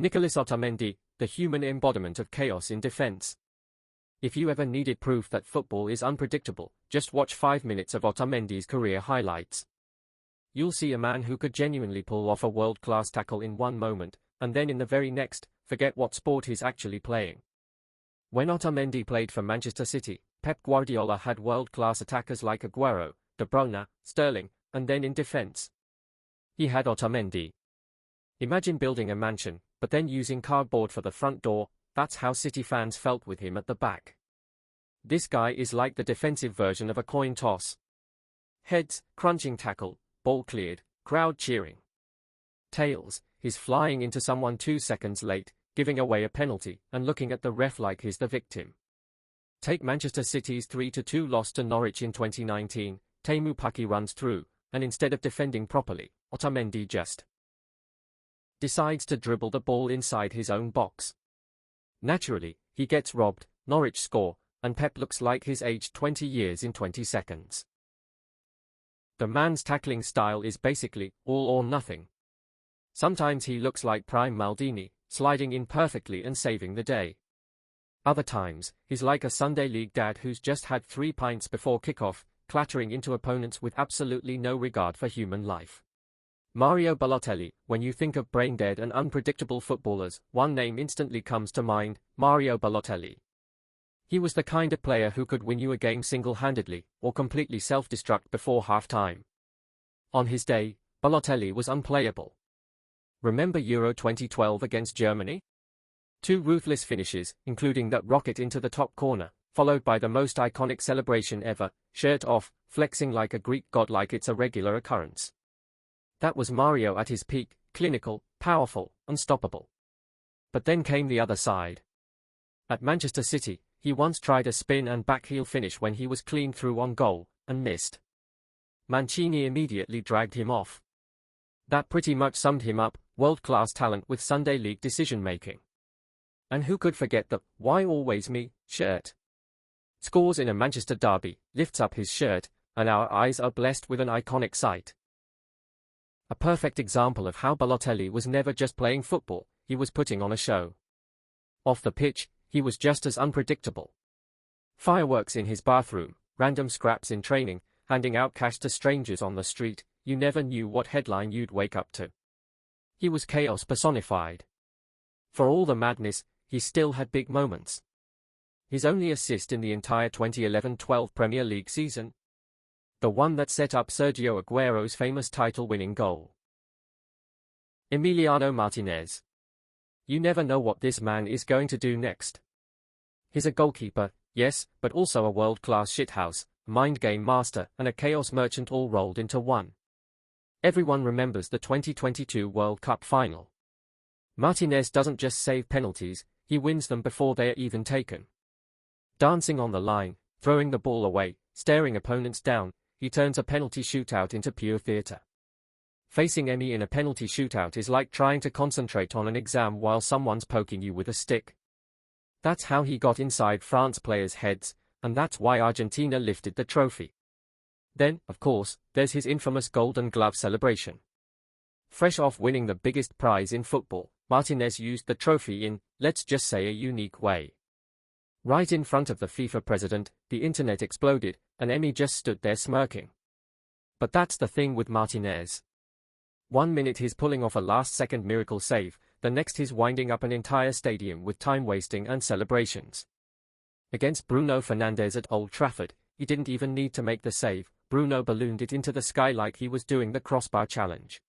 Nicolas Otamendi, the human embodiment of chaos in defense. If you ever needed proof that football is unpredictable, just watch 5 minutes of Otamendi's career highlights. You'll see a man who could genuinely pull off a world-class tackle in one moment, and then in the very next, forget what sport he's actually playing. When Otamendi played for Manchester City, Pep Guardiola had world-class attackers like Aguero, De Bruyne, Sterling, and then in defense, he had Otamendi. Imagine building a mansion, but then using cardboard for the front door. That's how City fans felt with him at the back. This guy is like the defensive version of a coin toss. Heads, crunching tackle, ball cleared, crowd cheering. Tails, he's flying into someone 2 seconds late, giving away a penalty, and looking at the ref like he's the victim. Take Manchester City's 3-2 loss to Norwich in 2019, Teemu Pukki runs through, and instead of defending properly, Otamendi just decides to dribble the ball inside his own box. Naturally, he gets robbed, Norwich score, and Pep looks like he's aged 20 years in 20 seconds. The man's tackling style is basically all or nothing. Sometimes he looks like prime Maldini, sliding in perfectly and saving the day. Other times, he's like a Sunday league dad who's just had 3 pints before kickoff, clattering into opponents with absolutely no regard for human life. Mario Balotelli. When you think of brain-dead and unpredictable footballers, one name instantly comes to mind: Mario Balotelli. He was the kind of player who could win you a game single-handedly, or completely self-destruct before half-time. On his day, Balotelli was unplayable. Remember Euro 2012 against Germany? 2 ruthless finishes, including that rocket into the top corner, followed by the most iconic celebration ever, shirt off, flexing like a Greek god like it's a regular occurrence. That was Mario at his peak, clinical, powerful, unstoppable. But then came the other side. At Manchester City, he once tried a spin and backheel finish when he was clean through on goal, and missed. Mancini immediately dragged him off. That pretty much summed him up: world-class talent with Sunday league decision-making. And who could forget the "why always me" shirt? Scores in a Manchester derby, lifts up his shirt, and our eyes are blessed with an iconic sight. A perfect example of how Balotelli was never just playing football, he was putting on a show. Off the pitch, he was just as unpredictable. Fireworks in his bathroom, random scraps in training, handing out cash to strangers on the street, you never knew what headline you'd wake up to. He was chaos personified. For all the madness, he still had big moments. His only assist in the entire 2011-12 Premier League season? The one that set up Sergio Aguero's famous title-winning goal. Emiliano Martinez. You never know what this man is going to do next. He's a goalkeeper, yes, but also a world-class shithouse, a mind game master, and a chaos merchant all rolled into one. Everyone remembers the 2022 World Cup final. Martinez doesn't just save penalties, he wins them before they are even taken. Dancing on the line, throwing the ball away, staring opponents down, he turns a penalty shootout into pure theatre. Facing Emi in a penalty shootout is like trying to concentrate on an exam while someone's poking you with a stick. That's how he got inside France players' heads, and that's why Argentina lifted the trophy. Then, of course, there's his infamous Golden Glove celebration. Fresh off winning the biggest prize in football, Martinez used the trophy in, let's just say, a unique way. Right in front of the FIFA president, the internet exploded, and Emi just stood there smirking. But that's the thing with Martinez. 1 minute he's pulling off a last-second miracle save, the next he's winding up an entire stadium with time-wasting and celebrations. Against Bruno Fernandes at Old Trafford, he didn't even need to make the save. Bruno ballooned it into the sky like he was doing the crossbar challenge.